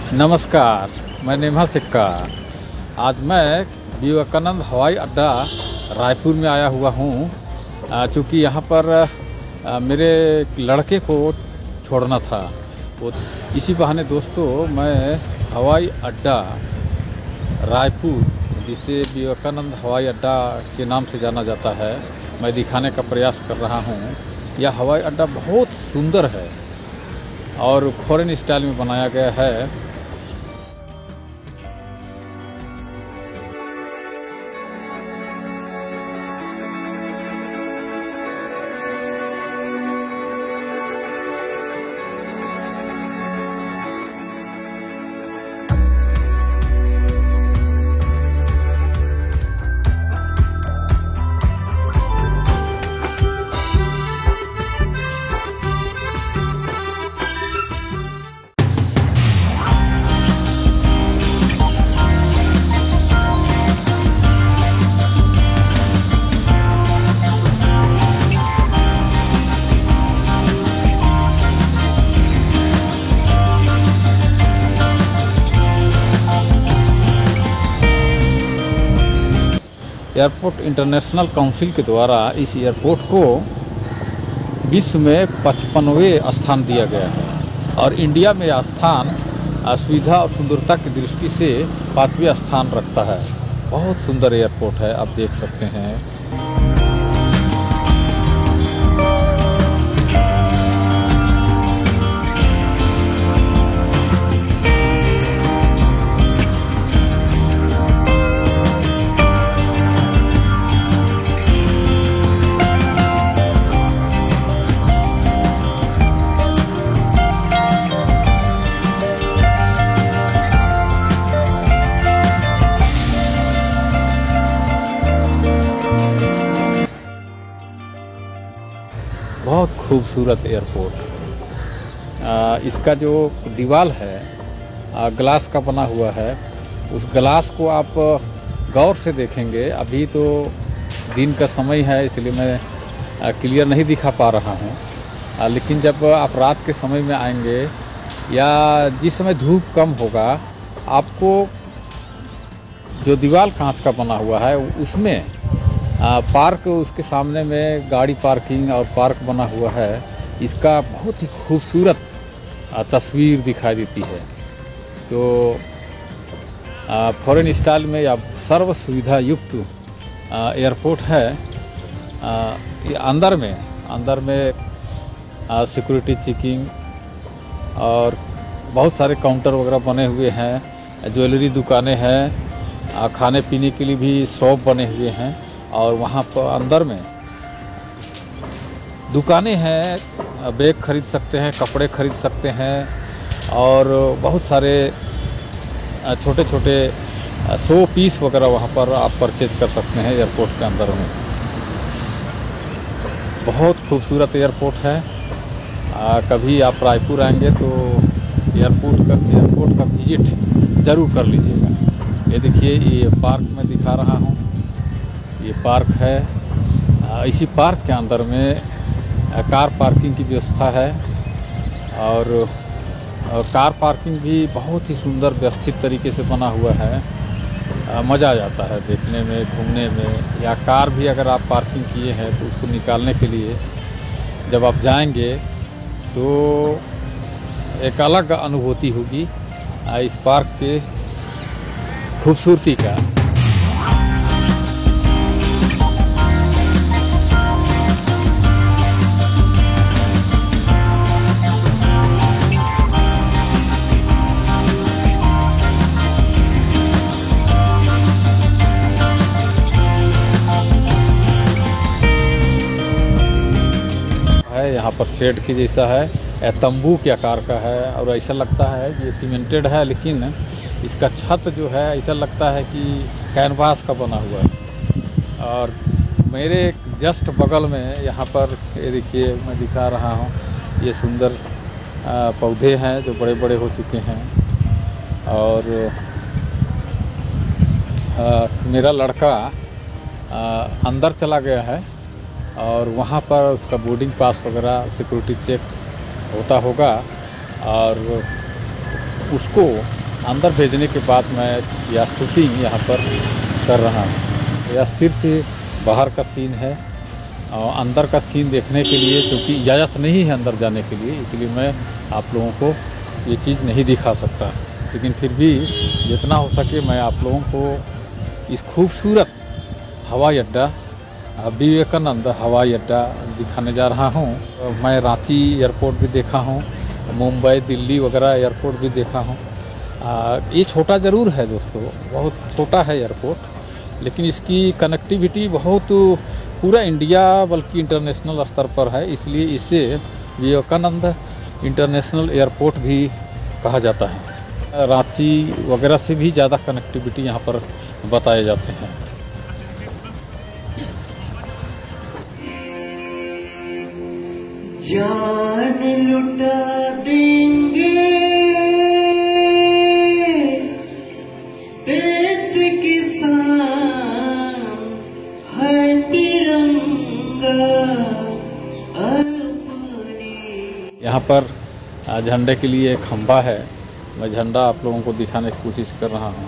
नमस्कार, मैं नेमा सिक्का। आज मैं विवेकानंद हवाई अड्डा रायपुर में आया हुआ हूँ, चूँकि यहाँ पर मेरे लड़के को छोड़ना था। वो इसी बहाने दोस्तों मैं हवाई अड्डा रायपुर, जिसे विवेकानंद हवाई अड्डा के नाम से जाना जाता है, मैं दिखाने का प्रयास कर रहा हूँ। यह हवाई अड्डा बहुत सुंदर है और फॉरेन स्टाइल में बनाया गया है। एयरपोर्ट इंटरनेशनल काउंसिल के द्वारा इस एयरपोर्ट को विश्व में 55वें स्थान दिया गया है और इंडिया में यह स्थान सुविधा और सुंदरता की दृष्टि से 5वें स्थान रखता है। बहुत सुंदर एयरपोर्ट है, आप देख सकते हैं। बहुत खूबसूरत एयरपोर्ट। इसका जो दीवार है ग्लास का बना हुआ है, उस ग्लास को आप गौर से देखेंगे। अभी तो दिन का समय है, इसलिए मैं क्लियर नहीं दिखा पा रहा हूँ, लेकिन जब आप रात के समय में आएंगे या जिस समय धूप कम होगा, आपको जो दीवार कांच का बना हुआ है उसमें पार्क, उसके सामने में गाड़ी पार्किंग और पार्क बना हुआ है। इसका बहुत ही खूबसूरत तस्वीर दिखाई देती है। तो फॉरेन स्टाइल में या सर्व सुविधा युक्त एयरपोर्ट है। अंदर में सिक्योरिटी चेकिंग और बहुत सारे काउंटर वगैरह बने हुए हैं। ज्वेलरी दुकानें हैं, खाने पीने के लिए भी शॉप बने हुए हैं और वहाँ पर अंदर में दुकानें हैं। बैग खरीद सकते हैं, कपड़े खरीद सकते हैं और बहुत सारे छोटे छोटे शो पीस वगैरह वहाँ पर आप परचेज कर सकते हैं एयरपोर्ट के अंदर में। बहुत खूबसूरत एयरपोर्ट है। कभी आप रायपुर आएंगे तो एयरपोर्ट का विजिट ज़रूर कर लीजिएगा। ये देखिए, ये पार्क में दिखा रहा हूँ, ये पार्क है। इसी पार्क के अंदर में कार पार्किंग की व्यवस्था है और कार पार्किंग भी बहुत ही सुंदर व्यवस्थित तरीके से बना हुआ है। मज़ा आ जाता है देखने में, घूमने में। या कार भी अगर आप पार्किंग किए हैं तो उसको निकालने के लिए जब आप जाएंगे तो एक अलग अनुभूति होगी इस पार्क के खूबसूरती का। यहाँ पर शेड के जैसा है, तंबू के आकार का है और ऐसा लगता है कि ये सीमेंटेड है, लेकिन इसका छत जो है ऐसा लगता है कि कैनवास का बना हुआ है। और मेरे जस्ट बगल में यहाँ पर ये देखिए, मैं दिखा रहा हूँ, ये सुंदर पौधे हैं जो बड़े बड़े हो चुके हैं। और मेरा लड़का अंदर चला गया है और वहाँ पर उसका बोर्डिंग पास वगैरह सिक्योरिटी चेक होता होगा और उसको अंदर भेजने के बाद मैं यह शूटिंग यहाँ पर कर रहा हूँ। यह सिर्फ बाहर का सीन है और अंदर का सीन देखने के लिए, क्योंकि इजाज़त नहीं है अंदर जाने के लिए, इसलिए मैं आप लोगों को ये चीज़ नहीं दिखा सकता। लेकिन फिर भी जितना हो सके मैं आप लोगों को इस खूबसूरत हवाई अड्डा विवेकानंद हवाई अड्डा दिखाने जा रहा हूँ। मैं रांची एयरपोर्ट भी देखा हूँ, मुंबई दिल्ली वगैरह एयरपोर्ट भी देखा हूँ। ये छोटा ज़रूर है दोस्तों, बहुत छोटा है एयरपोर्ट, लेकिन इसकी कनेक्टिविटी बहुत पूरा इंडिया बल्कि इंटरनेशनल स्तर पर है, इसलिए इसे विवेकानंद इंटरनेशनल एयरपोर्ट भी कहा जाता है। रांची वगैरह से भी ज़्यादा कनेक्टिविटी यहाँ पर बताए जाते हैं। जान लुटा देंगे देश किसान है तिरंगा अपने। यहाँ पर झंडे के लिए एक खंभा है, मैं झंडा आप लोगों को दिखाने की कोशिश कर रहा हूँ।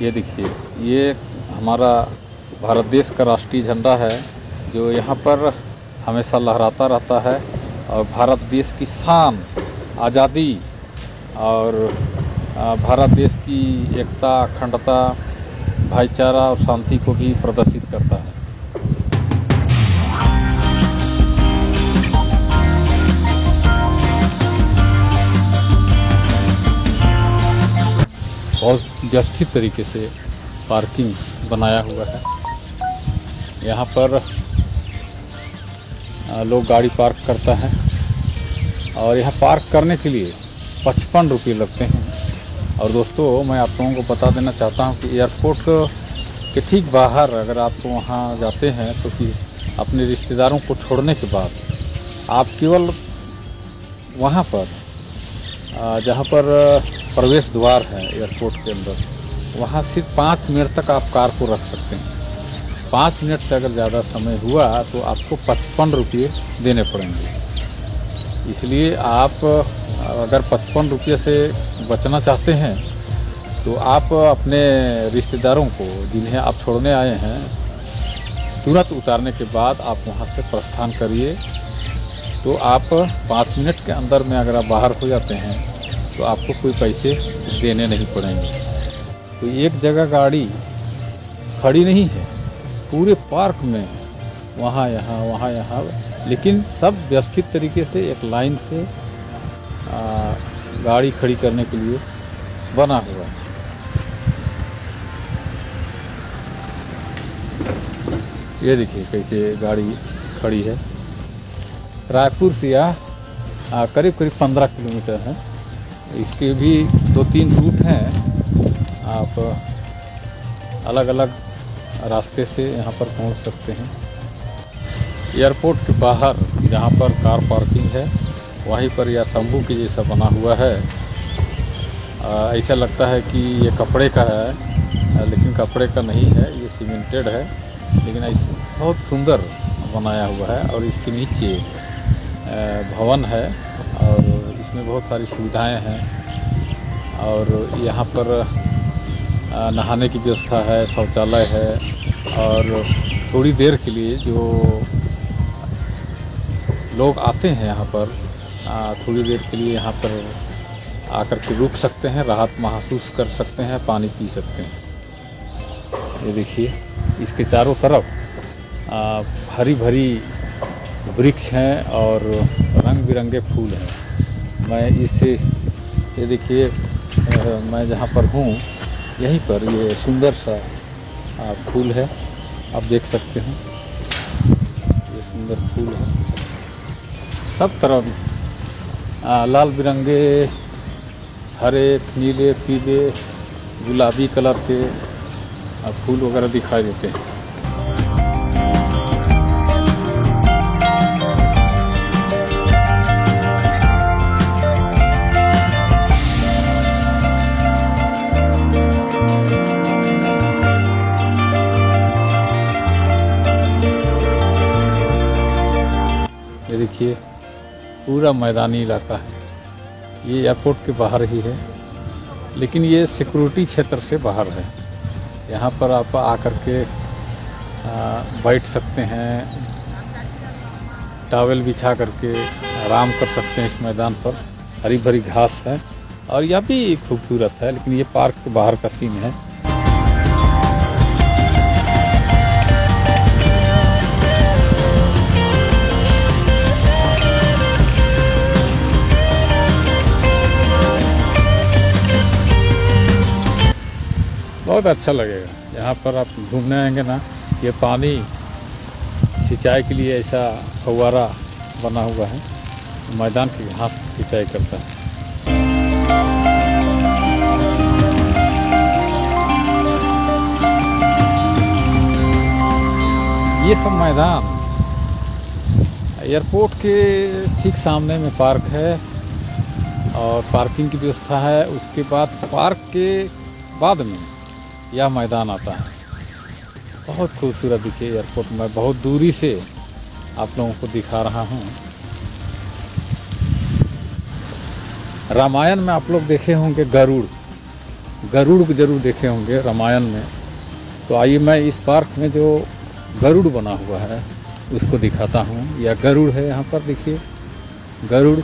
ये देखिए, ये हमारा भारत देश का राष्ट्रीय झंडा है जो यहाँ पर हमेशा लहराता रहता है और भारत देश की शान, आज़ादी और भारत देश की एकता, अखंडता, भाईचारा और शांति को भी प्रदर्शित करता है। बहुत व्यवस्थित तरीके से पार्किंग बनाया हुआ है। यहाँ पर लोग गाड़ी पार्क करता है और यहाँ पार्क करने के लिए 55 रुपये लगते हैं। और दोस्तों, मैं आप लोगों को बता देना चाहता हूँ कि एयरपोर्ट के ठीक बाहर अगर आप वहाँ जाते हैं तो कि अपने रिश्तेदारों को छोड़ने के बाद आप केवल वहाँ पर जहाँ पर प्रवेश द्वार है एयरपोर्ट के अंदर, वहाँ सिर्फ 5 मिनट तक आप कार को रख सकते हैं। 5 मिनट से अगर ज़्यादा समय हुआ तो आपको 55 रुपये देने पड़ेंगे। इसलिए आप अगर 55 रुपये से बचना चाहते हैं तो आप अपने रिश्तेदारों को जिन्हें आप छोड़ने आए हैं तुरंत उतारने के बाद आप वहाँ से प्रस्थान करिए। तो आप 5 मिनट के अंदर में अगर आप बाहर हो जाते हैं तो आपको कोई पैसे देने नहीं पड़ेंगे। तो एक जगह गाड़ी खड़ी नहीं है, पूरे पार्क में वहाँ यहाँ, लेकिन सब व्यवस्थित तरीके से एक लाइन से गाड़ी खड़ी करने के लिए बना हुआ है। ये देखिए कैसे गाड़ी खड़ी है। रायपुर से यह करीब 15 किलोमीटर है। इसके भी 2-3 रूट हैं, आप अलग अलग रास्ते से यहाँ पर पहुँच सकते हैं। एयरपोर्ट के बाहर जहाँ पर कार पार्किंग है वहीं पर यह तंबू के जैसा बना हुआ है। ऐसा लगता है कि ये कपड़े का है, लेकिन कपड़े का नहीं है, ये सीमेंटेड है, लेकिन बहुत सुंदर बनाया हुआ है। और इसके नीचे भवन है और इसमें बहुत सारी सुविधाएं हैं और यहाँ पर नहाने की व्यवस्था है, शौचालय है। और थोड़ी देर के लिए जो लोग आते हैं यहाँ पर, थोड़ी देर के लिए यहाँ पर आकर के रुक सकते हैं, राहत महसूस कर सकते हैं, पानी पी सकते हैं। ये देखिए, इसके चारों तरफ हरी भरी वृक्ष हैं और रंग बिरंगे फूल हैं। मैं इससे ये देखिए, मैं जहाँ पर हूँ यहीं पर ये सुंदर सा फूल है, आप देख सकते हैं, ये सुंदर फूल है। सब तरफ लाल बिरंगे, हरे, नीले, पीले, गुलाबी कलर के फूल वगैरह दिखाई देते हैं। ये देखिए, पूरा मैदानी इलाका है। ये एयरपोर्ट के बाहर ही है। लेकिन ये सिक्योरिटी क्षेत्र से बाहर है। यहाँ पर आप आकर के बैठ सकते हैं, टॉवेल बिछा करके आराम कर सकते हैं। इस मैदान पर हरी भरी घास है और यह भी खूबसूरत है, लेकिन ये पार्क के बाहर का सीन है। बहुत अच्छा लगेगा यहाँ पर आप घूमने आएंगे ना। ये पानी सिंचाई के लिए ऐसा फव्वारा बना हुआ है, मैदान की घास की सिंचाई करता है। ये सब मैदान एयरपोर्ट के ठीक सामने में पार्क है और पार्किंग की व्यवस्था है। उसके बाद पार्क के बाद में यह मैदान आता है। बहुत खूबसूरत दिखे एयरपोर्ट। मैं बहुत दूरी से आप लोगों को दिखा रहा हूँ। रामायण में आप लोग देखे होंगे गरुड़ को जरूर देखे होंगे रामायण में। तो आइए मैं इस पार्क में जो गरुड़ बना हुआ है उसको दिखाता हूँ। यह गरुड़ है, यहाँ पर देखिए गरुड़,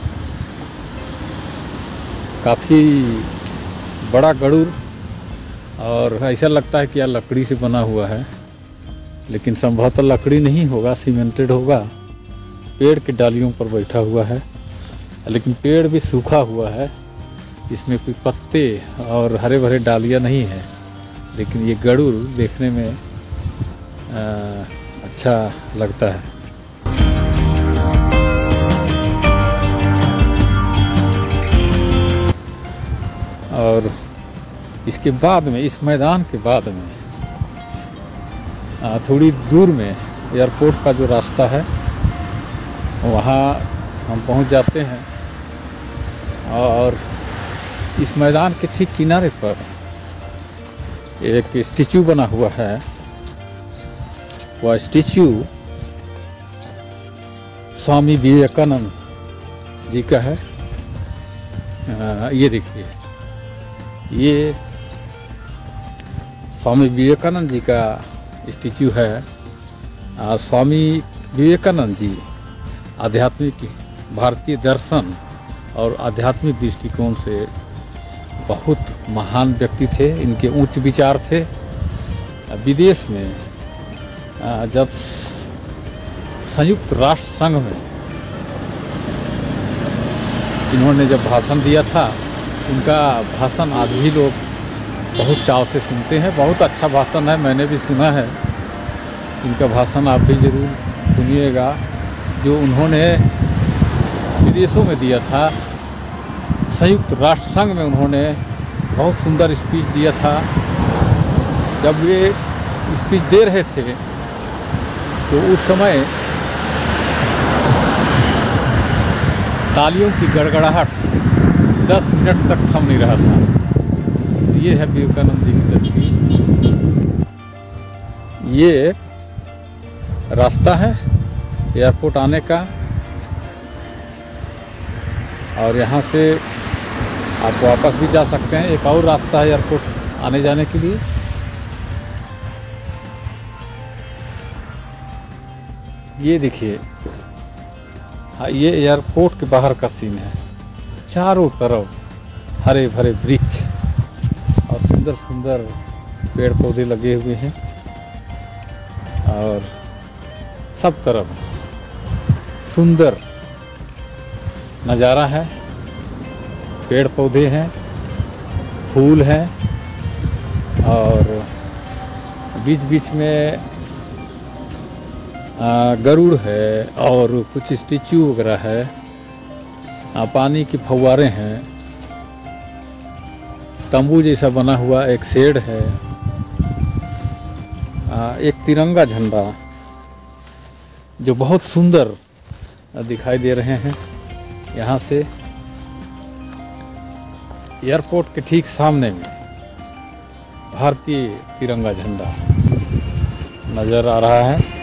काफ़ी बड़ा गरुड़, और ऐसा लगता है कि यह लकड़ी से बना हुआ है, लेकिन संभवतः लकड़ी नहीं होगा, सीमेंटेड होगा। पेड़ के डालियों पर बैठा हुआ है, लेकिन पेड़ भी सूखा हुआ है, इसमें कोई पत्ते और हरे भरे डालियाँ नहीं है। लेकिन ये गरुड़ देखने में अच्छा लगता है। और इसके बाद में, इस मैदान के बाद में थोड़ी दूर में एयरपोर्ट का जो रास्ता है वहाँ हम पहुँच जाते हैं। और इस मैदान के ठीक किनारे पर एक स्टैचू बना हुआ है। वह स्टैचू स्वामी विवेकानंद जी का है। ये देखिए, ये स्वामी विवेकानंद जी का स्टैचू है। स्वामी विवेकानंद जी आध्यात्मिक, भारतीय दर्शन और आध्यात्मिक दृष्टिकोण से बहुत महान व्यक्ति थे। इनके उच्च विचार थे। विदेश में जब संयुक्त राष्ट्र संघ में इन्होंने जब भाषण दिया था, उनका भाषण आज भी लोग बहुत चाव से सुनते हैं। बहुत अच्छा भाषण है, मैंने भी सुना है। इनका भाषण आप भी ज़रूर सुनिएगा, जो उन्होंने विदेशों में दिया था। संयुक्त राष्ट्र संघ में उन्होंने बहुत सुंदर स्पीच दिया था। जब वे स्पीच दे रहे थे तो उस समय तालियों की गड़गड़ाहट 10 मिनट तक थम नहीं रहा था। ये है विवेकानंद जी की तस्वीर। ये रास्ता है एयरपोर्ट आने का, और यहाँ से आप वापस भी जा सकते हैं। एक और रास्ता है एयरपोर्ट आने जाने के लिए। ये देखिए, ये एयरपोर्ट के बाहर का सीन है। चारों तरफ हरे भरे वृक्ष और सुंदर सुंदर पेड़ पौधे लगे हुए हैं, और सब तरफ सुंदर नज़ारा है। पेड़ पौधे हैं, फूल हैं, और बीच बीच में गरुड़ है और कुछ स्टैचू वगैरह है। पानी की फव्वारे हैं, तंबू जैसा बना हुआ एक शेड है, एक तिरंगा झंडा जो बहुत सुंदर दिखाई दे रहे हैं। यहाँ से एयरपोर्ट के ठीक सामने में भारतीय तिरंगा झंडा नज़र आ रहा है।